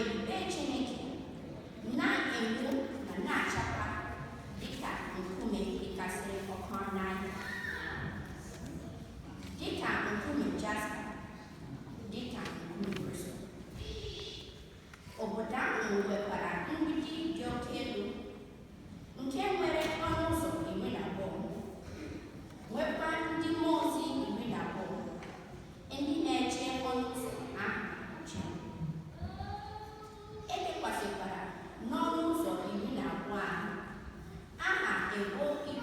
ebube Chineke na-enwu ma na-achakwa dịka nkume dịkasịrị ọkụ n'anya, dịka nkume jaspa, dịka nkume kristo. Obodo ahụ nwekwara mgbidi dị oke elu nke nwere ọnụ ụzọ 12, nwekwa ndị mmụọ ozi 12 ndị na-eche ọnụ ụzọ ahụ nche. E dekwasịkwara n'ọnụ ụzọ 12 ahụ aha ebo 12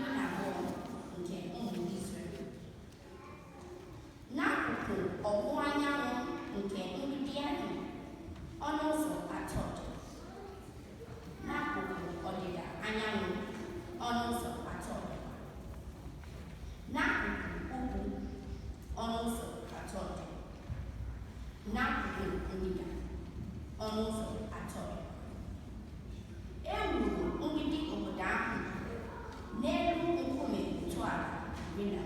nke ụmụ Izrel. N'akụkụ ọwụwa anyanwụ nke mgbidi ahụ, ọnụ ụzọ 3 dị. N'akụkụ ọdịda anyanwụ, ọnụ ụzọ 3 dịkwa. N'akụkụ ugwu, ọnụ ụzọ 3 dị. N'akụkụ ndịda, ọnụ ụzọ 3 dị. E wuru mgbidi obodo ahụ n'elu nkume ntọala 12.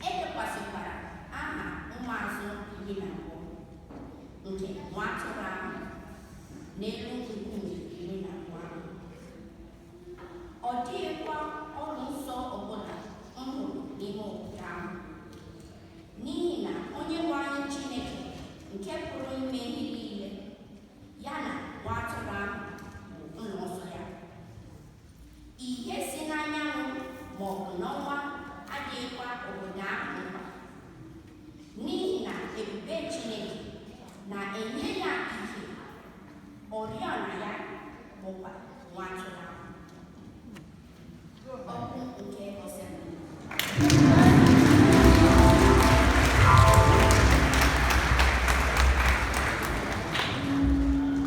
E dekwasịkwara aha ụmụazụ 12 nke nwa atụrụ ahụ n'elu